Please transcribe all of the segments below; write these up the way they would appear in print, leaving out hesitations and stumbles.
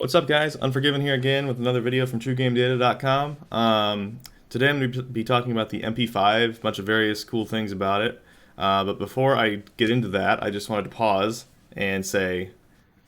What's up, guys? Unforgiven here again with another video from TrueGameData.com. Today I'm going to be talking about the MP5, a bunch of various cool things about it. But before I get into that, I just wanted to pause and say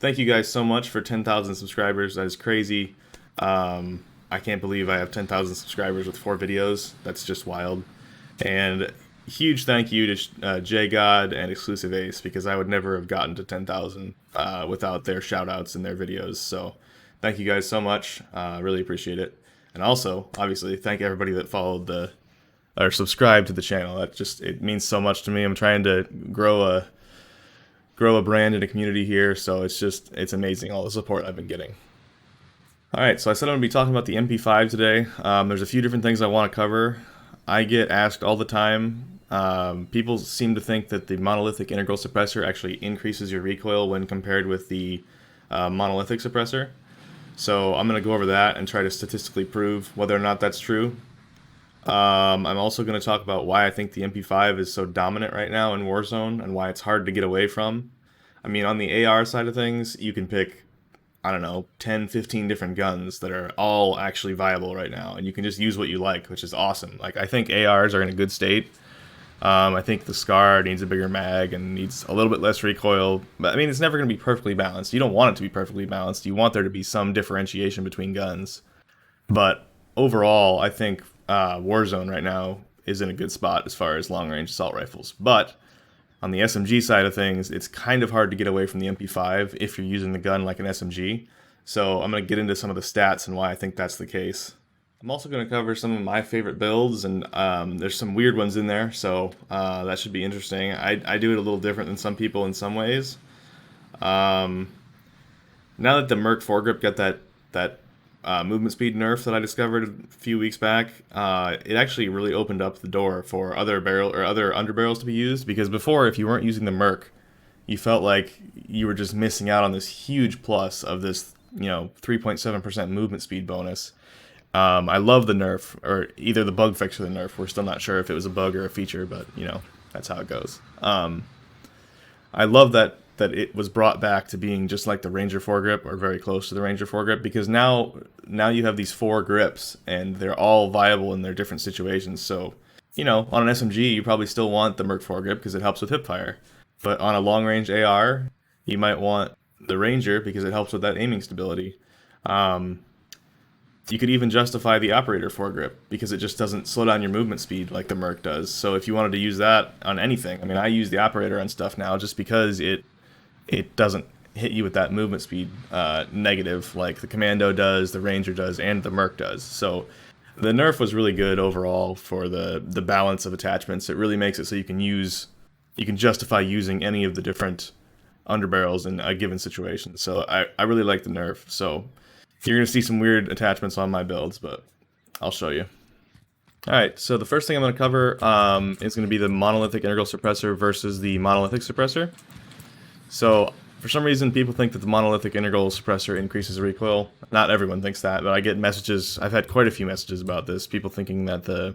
thank you guys so much for 10,000 subscribers. That is crazy. I can't believe I have 10,000 subscribers with 4 videos. That's just wild. And huge thank you to J God and Exclusive Ace, because I would never have gotten to 10,000 without their shoutouts and their videos. So thank you guys so much. Really appreciate it. And also, obviously, thank everybody that followed or subscribed to the channel. It means so much to me. I'm trying to grow a brand and a community here, so it's amazing all the support I've been getting. Alright, so I said I'm going to be talking about the MP5 today. There's a few different things I want to cover. I get asked all the time. People seem to think that the Monolithic Integral Suppressor actually increases your recoil when compared with the Monolithic Suppressor. So I'm going to go over that and try to statistically prove whether or not that's true. I'm also going to talk about why I think the MP5 is so dominant right now in Warzone and why it's hard to get away from. I mean, on the AR side of things, you can pick, I don't know, 10, 15 different guns that are all actually viable right now, and you can just use what you like, which is awesome. Like, I think ARs are in a good state. I think the SCAR needs a bigger mag and needs a little bit less recoil, but I mean, it's never going to be perfectly balanced. You don't want it to be perfectly balanced. You want there to be some differentiation between guns. But overall, I think Warzone right now is in a good spot as far as long-range assault rifles. But on the SMG side of things, it's kind of hard to get away from the MP5 if you're using the gun like an SMG. So I'm going to get into some of the stats and why I think that's the case. I'm also going to cover some of my favorite builds, and there's some weird ones in there, so that should be interesting. I do it a little different than some people in some ways. Now that the Merc foregrip got that movement speed nerf that I discovered a few weeks back, it actually really opened up the door for other underbarrels to be used, because before, if you weren't using the Merc, you felt like you were just missing out on this huge plus of this 3.7% movement speed bonus. I love the nerf, or either the bug fix or the nerf. We're still not sure if it was a bug or a feature, but that's how it goes. I love that it was brought back to being just like the Ranger foregrip, or very close to the Ranger foregrip, because now you have these 4 grips and they're all viable in their different situations. So, on an SMG, you probably still want the Merc foregrip because it helps with hipfire. But on a long-range AR, you might want the Ranger because it helps with that aiming stability. You could even justify the operator foregrip because it just doesn't slow down your movement speed like the Merc does. So if you wanted to use that on anything, I mean, I use the operator on stuff now just because it doesn't hit you with that movement speed negative like the Commando does, the Ranger does, and the Merc does. So the nerf was really good overall for the balance of attachments. It really makes it so you can justify using any of the different underbarrels in a given situation. So I really like the nerf. So you're going to see some weird attachments on my builds, but I'll show you. Alright, so the first thing I'm going to cover is going to be the Monolithic Integral Suppressor versus the Monolithic Suppressor. So, for some reason, people think that the Monolithic Integral Suppressor increases recoil. Not everyone thinks that, but I get messages, I've had quite a few messages about this, people thinking that the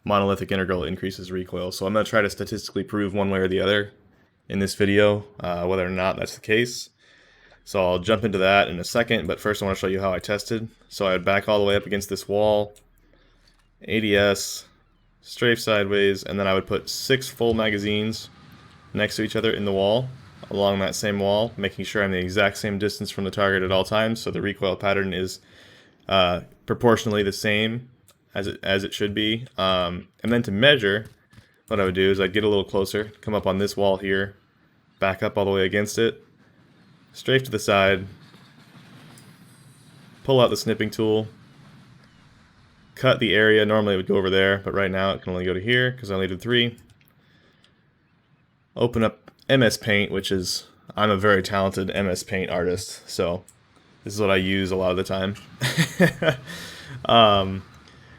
Monolithic Integral increases recoil. So I'm going to try to statistically prove one way or the other in this video, whether or not that's the case. So I'll jump into that in a second, but first I want to show you how I tested. So I would back all the way up against this wall, ADS, strafe sideways, and then I would put 6 full magazines next to each other in the wall, along that same wall, making sure I'm the exact same distance from the target at all times, so the recoil pattern is proportionally the same as it should be. And then to measure, what I would do is I'd get a little closer, come up on this wall here, back up all the way against it, strafe to the side, pull out the snipping tool, cut the area. Normally it would go over there, but right now it can only go to here because I only did 3. Open up MS Paint, which is, I'm a very talented MS Paint artist, so this is what I use a lot of the time.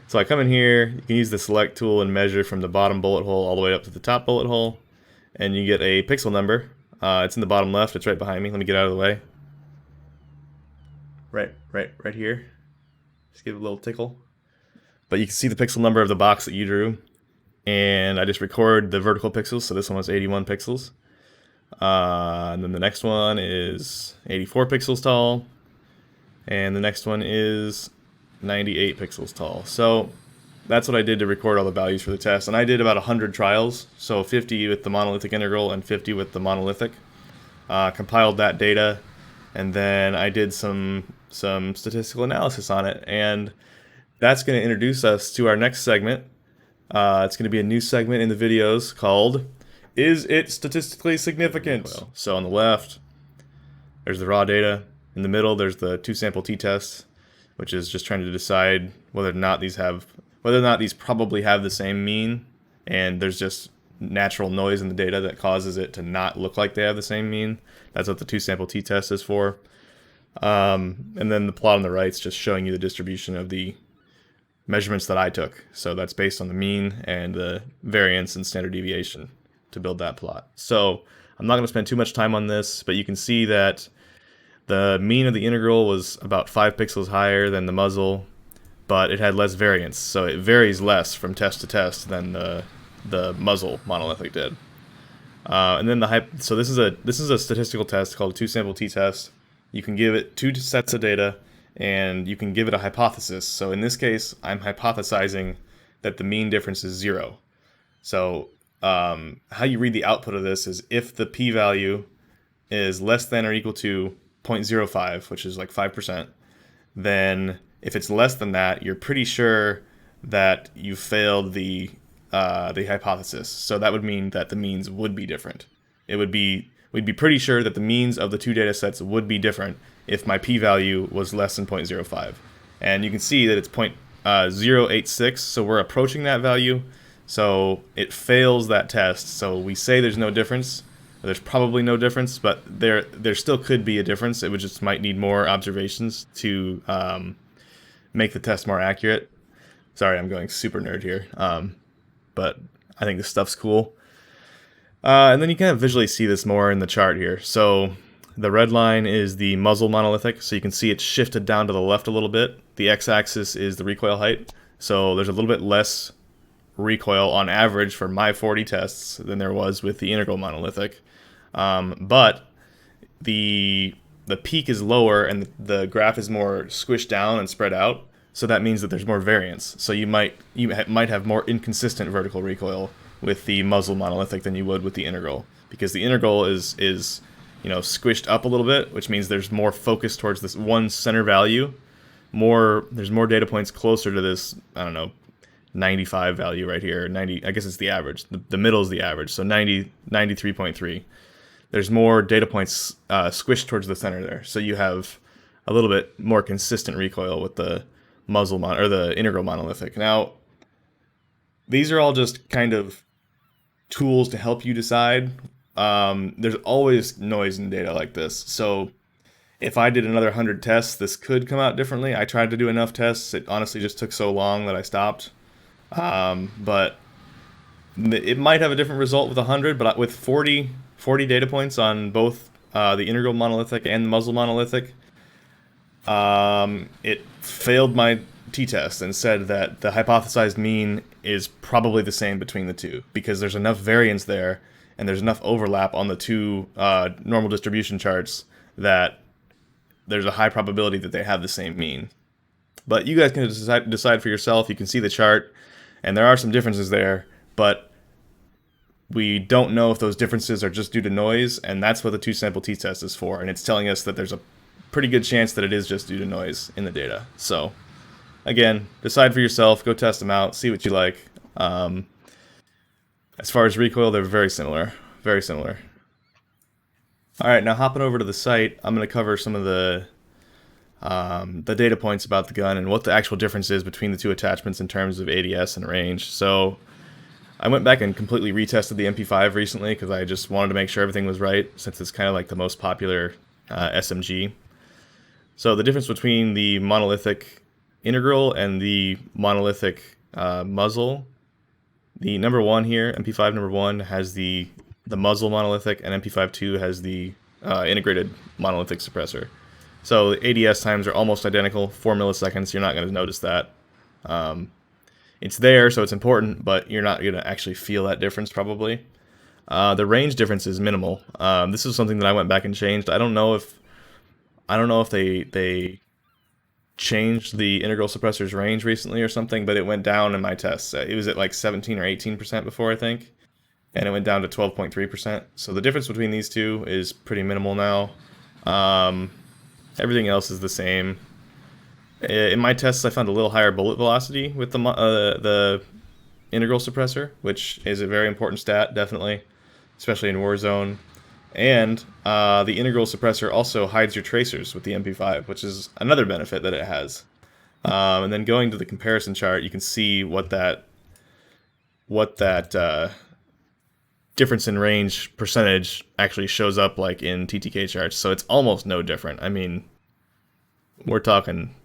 So I come in here, you can use the select tool and measure from the bottom bullet hole all the way up to the top bullet hole, and you get a pixel number. It's in the bottom left, it's right behind me. Let me get out of the way. Right here. Just give it a little tickle. But you can see the pixel number of the box that you drew. And I just record the vertical pixels, so this one was 81 pixels. And then the next one is 84 pixels tall. and the next one is 98 pixels tall. So that's what I did to record all the values for the test, and I did about 100 trials, so 50 with the monolithic integral and 50 with the monolithic. Compiled that data, and then I did some statistical analysis on it, and that's going to introduce us to our next segment. It's going to be a new segment in the videos called "Is It Statistically Significant?" So on the left, there's the raw data. In the middle, there's the two-sample t-test, which is just trying to decide whether or not these probably have the same mean, and there's just natural noise in the data that causes it to not look like they have the same mean. That's what the two-sample t-test is for. And then the plot on the right is just showing you the distribution of the measurements that I took. So that's based on the mean and the variance and standard deviation to build that plot. So I'm not going to spend too much time on this, but you can see that the mean of the integral was about 5 pixels higher than the muzzle, but it had less variance, so it varies less from test to test than the muzzle monolithic did. And then so this is a statistical test called a two-sample t-test. You can give it 2 sets of data, and you can give it a hypothesis. So in this case, I'm hypothesizing that the mean difference is 0. So how you read the output of this is if the p-value is less than or equal to 0.05, which is like 5%, then if it's less than that, you're pretty sure that you failed the hypothesis. So that would mean that the means would be different. We'd be pretty sure that the means of the two data sets would be different if my p-value was less than 0.05. And you can see that it's 0.086, so we're approaching that value. So it fails that test. So we say there's no difference. There's probably no difference, but there still could be a difference. It would just might need more observations to make the test more accurate. Sorry, I'm going super nerd here, but I think this stuff's cool. And then you kind of visually see this more in the chart here. So the red line is the muzzle monolithic, so you can see it's shifted down to the left a little bit. The x-axis is the recoil height, so there's a little bit less recoil on average for my 40 tests than there was with the integral monolithic. But the peak is lower and the graph is more squished down and spread out, so that means that there's more variance. So you might have more inconsistent vertical recoil with the muzzle monolithic than you would with the integral, because the integral is squished up a little bit, which means there's more focus towards this one center value. There's more data points closer to this, I don't know, 95 value right here. 90, I guess it's the average. The middle is the average, so 93.3. There's more data points squished towards the center there, so you have a little bit more consistent recoil with the muzzle or the integral monolithic. Now, these are all just kind of tools to help you decide. There's always noise in data like this, so if I did another 100 tests, this could come out differently. I tried to do enough tests. It honestly just took so long that I stopped. But it might have a different result with 100, but with 40 data points on both the integral monolithic and the muzzle monolithic, it failed my t-test and said that the hypothesized mean is probably the same between the two, because there's enough variance there and there's enough overlap on the two normal distribution charts that there's a high probability that they have the same mean. But you guys can decide for yourself. You can see the chart, and there are some differences there, but we don't know if those differences are just due to noise, and that's what the two-sample t-test is for, and it's telling us that there's a pretty good chance that it is just due to noise in the data. So, again, decide for yourself, go test them out, see what you like. As far as recoil, they're very similar, very similar. Alright, now hopping over to the site, I'm going to cover some of the data points about the gun and what the actual difference is between the two attachments in terms of ADS and range. So I went back and completely retested the MP5 recently because I just wanted to make sure everything was right, since it's kind of like the most popular SMG. So the difference between the monolithic integral and the monolithic muzzle, the number 1 here, MP5 number 1, has the muzzle monolithic, and MP5 2 has the integrated monolithic suppressor. So the ADS times are almost identical, 4 milliseconds. You're not going to notice that. It's there, so it's important, but you're not going to actually feel that difference probably. The range difference is minimal. This is something that I went back and changed. I don't know if they changed the integral suppressor's range recently or something, but it went down in my tests. It was at like 17 or 18% before, I think, and it went down to 12.3%. So the difference between these two is pretty minimal now. Everything else is the same. In my tests, I found a little higher bullet velocity with the integral suppressor, which is a very important stat, definitely, especially in Warzone. And the integral suppressor also hides your tracers with the MP5, which is another benefit that it has. And then going to the comparison chart, you can see what that difference in range percentage actually shows up like in TTK charts. So it's almost no different. I mean, we're talking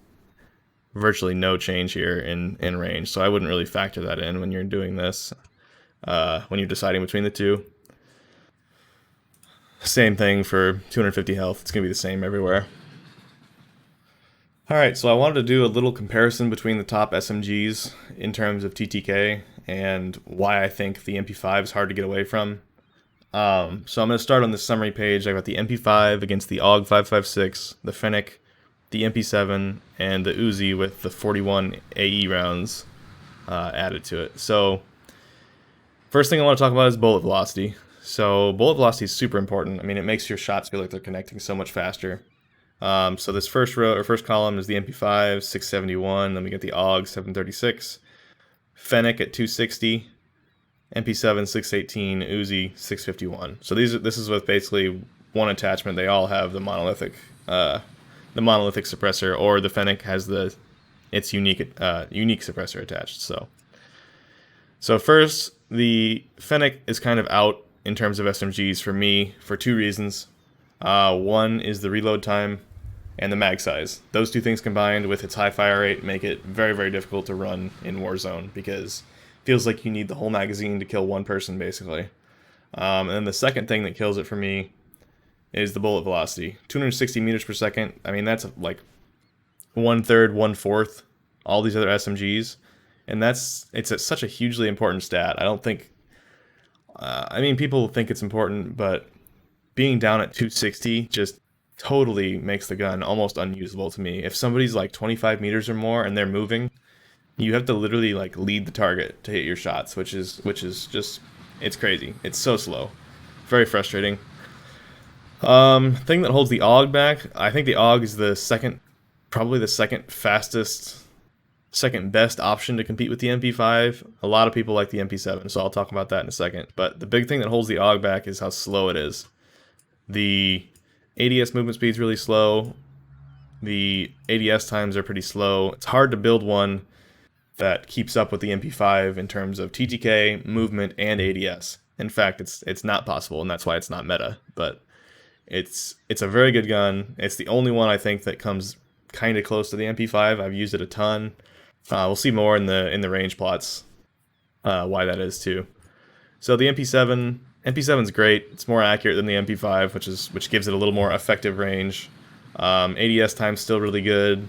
virtually no change here in range. So I wouldn't really factor that in when you're doing this, when you're deciding between the two. Same thing for 250 health. It's going to be the same everywhere. Alright, so I wanted to do a little comparison between the top SMGs in terms of TTK and why I think the MP5 is hard to get away from. So I'm going to start on the summary page. I got the MP5 against the AUG 556, the Fennec, the MP7, and the Uzi with the 41 AE rounds added to it. So first thing I want to talk about is bullet velocity. So bullet velocity is super important. I mean, it makes your shots feel like they're connecting so much faster. So this first row or first column is the MP5 671. Then we get the AUG 736, Fennec at 260, MP7 618, Uzi 651. So this is with basically one attachment. They all have the monolithic suppressor, or the Fennec has its unique suppressor attached. So first, the Fennec is kind of out in terms of SMGs for me for two reasons. One is the reload time and the mag size. Those two things combined with its high fire rate make it very, very difficult to run in Warzone because it feels like you need the whole magazine to kill one person, basically. And then the second thing that kills it for me is the bullet velocity. 260 meters per second. I mean, that's like 1/3, 1/4 all these other SMGs. And it's such a hugely important stat. I don't think... I mean, people think it's important, but being down at 260 just totally makes the gun almost unusable to me. If somebody's like 25 meters or more and they're moving, you have to literally like lead the target to hit your shots, which is just, it's crazy. It's so slow. Very frustrating. Thing that holds the AUG back, I think the AUG is probably the second fastest, second best option to compete with the MP5. A lot of people like the MP7, so I'll talk about that in a second. But the big thing that holds the AUG back is how slow it is. The ADS movement speed is really slow. The ADS times are pretty slow. It's hard to build one that keeps up with the MP5 in terms of TTK, movement, and ADS. In fact, it's not possible, and that's why it's not meta. But it's a very good gun. It's the only one I think that comes kind of close to the MP5. I've used it a ton. We'll see more in the range plots why that is too. So the MP7's great. It's more accurate than the MP5, which gives it a little more effective range. ADS time's still really good.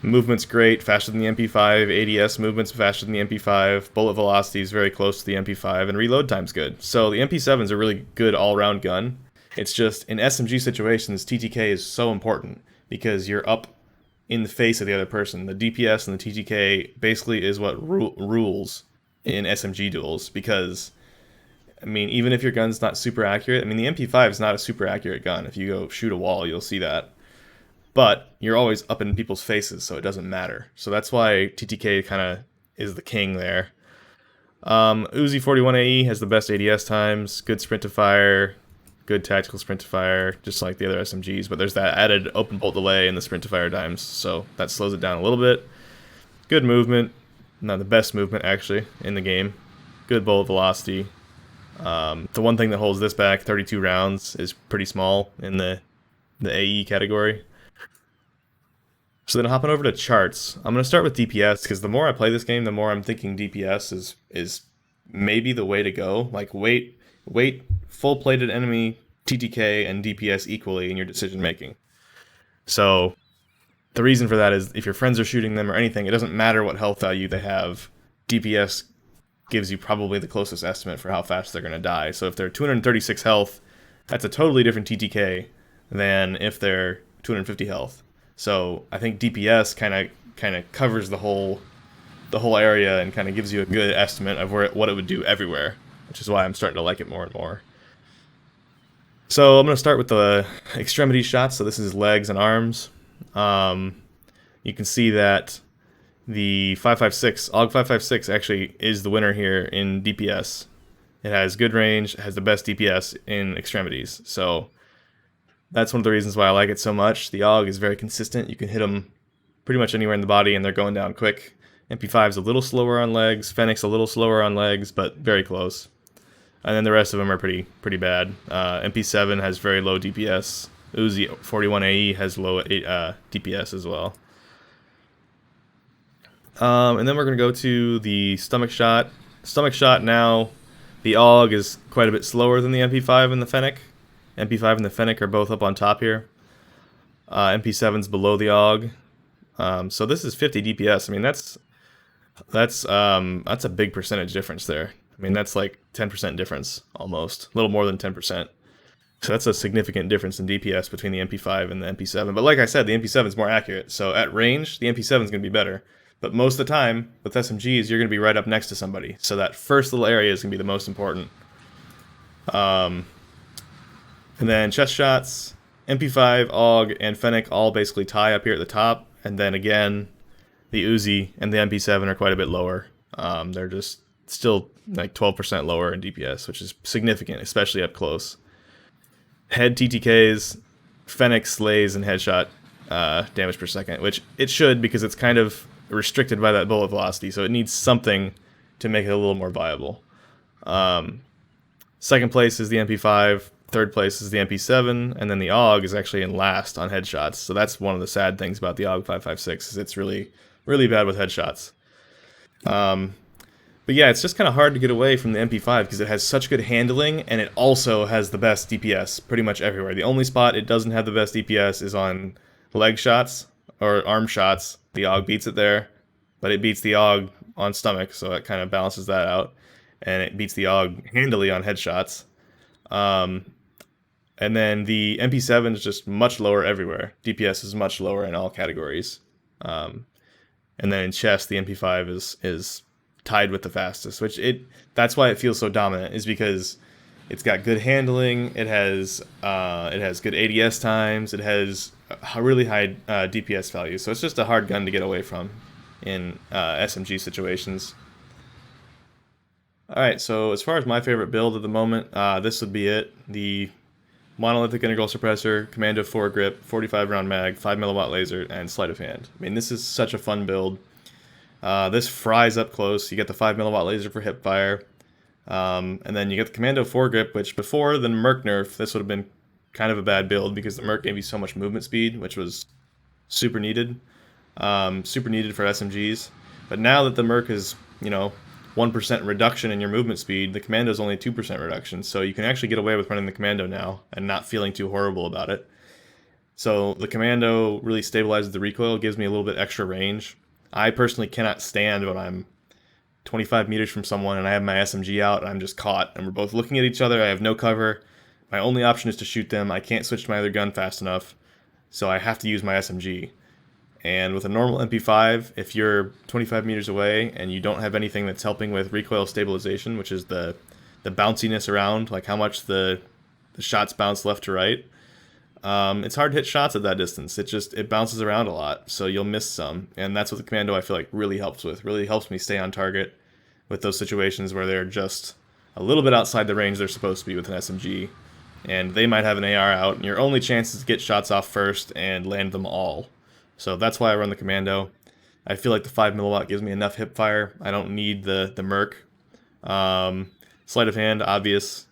Movement's great, faster than the MP5. ADS movement's faster than the MP5. Bullet velocity is very close to the MP5, and reload time's good. So the MP7's a really good all-around gun. It's just in SMG situations, TTK is so important because you're up in the face of the other person. The DPS and the TTK basically is what rules in SMG duels because, I mean, even if your gun's not super accurate, I mean, the MP5 is not a super accurate gun. If you go shoot a wall, you'll see that. But you're always up in people's faces, so it doesn't matter. So that's why TTK kind of is the king there. Uzi 41AE has the best ADS times, good sprint to fire, good tactical sprint to fire, just like the other SMGs, but there's that added open bolt delay in the sprint to fire times, so that slows it down a little bit. Good movement, not the best movement actually in the game. Good bullet velocity. The one thing that holds this back, 32 rounds, is pretty small in the AE category. So then hopping over to charts, I'm going to start with DPS, because the more I play this game, the more I'm thinking DPS is maybe the way to go. Like, weight, full-plated enemy, TTK, and DPS equally in your decision-making. So the reason for that is if your friends are shooting them or anything, it doesn't matter what health value they have. DPS gives you probably the closest estimate for how fast they're going to die. So if they're 236 health, that's a totally different TTK than if they're 250 health. So I think DPS kind of covers the whole area and kind of gives you a good estimate of what it would do everywhere, which is why I'm starting to like it more and more. So I'm going to start with the extremity shots. So this is legs and arms. You can see that the 5.56, AUG 5.56 actually is the winner here in DPS. It has good range, it has the best DPS in extremities. So that's one of the reasons why I like it so much. The AUG is very consistent. You can hit them pretty much anywhere in the body and they're going down quick. MP5's a little slower on legs, Fennec's a little slower on legs, but very close. And then the rest of them are pretty bad. MP7 has very low DPS. Uzi 41AE has low DPS as well. And then we're going to go to the stomach shot. Stomach shot now, the AUG is quite a bit slower than the MP5 and the Fennec. MP5 and the Fennec are both up on top here. MP7's below the AUG. So this is 50 DPS. I mean, that's a big percentage difference there. I mean, that's like 10% difference, almost. A little more than 10%. So that's a significant difference in DPS between the MP5 and the MP7. But like I said, the MP7 is more accurate. So at range, the MP7 is going to be better. But most of the time, with SMGs, you're going to be right up next to somebody. So that first little area is going to be the most important. And then chest shots, MP5, AUG, and Fennec all basically tie up here at the top. And then again, the Uzi and the MP7 are quite a bit lower. They're just still like 12% lower in DPS, which is significant, especially up close. Head TTKs, Fennec slays in headshot damage per second, which it should because it's kind of restricted by that bullet velocity, so it needs something to make it a little more viable. Second place is the MP5, third place is the MP7, and then the AUG is actually in last on headshots. So that's one of the sad things about the AUG 5.56 is it's really bad with headshots. But yeah, it's just kind of hard to get away from the MP5 because it has such good handling and it also has the best DPS pretty much everywhere. The only spot it doesn't have the best DPS is on leg shots or arm shots. The AUG beats it there, but it beats the AUG on stomach, so it kind of balances that out. And it beats the AUG handily on headshots. And then the MP7 is just much lower everywhere. DPS is much lower in all categories. And then in chest, the MP5 is tied with the fastest, that's why it feels so dominant, is because it's got good handling, it has good ADS times, it has a really high DPS value, so it's just a hard gun to get away from in SMG situations. Alright, so as far as my favorite build at the moment, this would be it. The Monolithic Integral Suppressor, Commando foregrip, 45 round mag, 5mm laser, and sleight of hand. I mean, this is such a fun build. This fries up close. You get the 5mm laser for hip fire. And then you get the Commando foregrip, which before the Merc nerf, this would have been kind of a bad build because the Merc gave you so much movement speed, which was super needed. Super needed for SMGs. But now that the Merc is, 1% reduction in your movement speed, the Commando is only 2% reduction. So you can actually get away with running the Commando now and not feeling too horrible about it. So the Commando really stabilizes the recoil, gives me a little bit extra range. I personally cannot stand when I'm 25 meters from someone and I have my SMG out and I'm just caught and we're both looking at each other. I have no cover. My only option is to shoot them. I can't switch to my other gun fast enough, so I have to use my SMG. And with a normal MP5, if you're 25 meters away and you don't have anything that's helping with recoil stabilization, which is the bounciness around, like how much the shots bounce left to right, it's hard to hit shots at that distance. It bounces around a lot, so you'll miss some. And that's what the Commando, I feel like, really helps with. Really helps me stay on target with those situations where they're just a little bit outside the range they're supposed to be with an SMG. And they might have an AR out, and your only chance is to get shots off first and land them all. So that's why I run the Commando. I feel like the 5mm gives me enough hip fire. I don't need the Merc. Sleight of hand, obvious.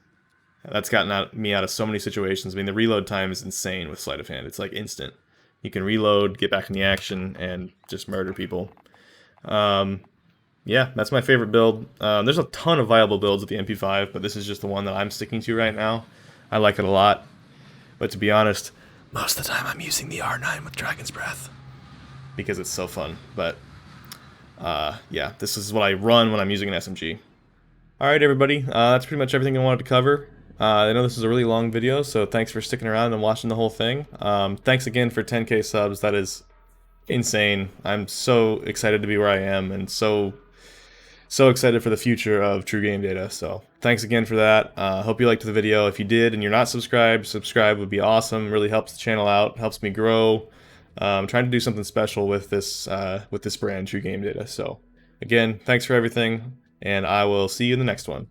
That's gotten me out of so many situations. I mean, the reload time is insane with sleight of hand. It's like instant. You can reload, get back in the action, and just murder people. Yeah, that's my favorite build. There's a ton of viable builds with the MP5, but this is just the one that I'm sticking to right now. I like it a lot. But to be honest, most of the time I'm using the R9 with Dragon's Breath because it's so fun. But yeah, this is what I run when I'm using an SMG. Alright everybody, that's pretty much everything I wanted to cover. I know this is a really long video, so thanks for sticking around and watching the whole thing. Thanks again for 10K subs. That is insane. I'm so excited to be where I am, and so excited for the future of True Game Data. So thanks again for that. Hope you liked the video. If you did and you're not subscribed, subscribe would be awesome. Really helps the channel out, helps me grow. I'm trying to do something special with this brand, True Game Data. So again, thanks for everything, and I will see you in the next one.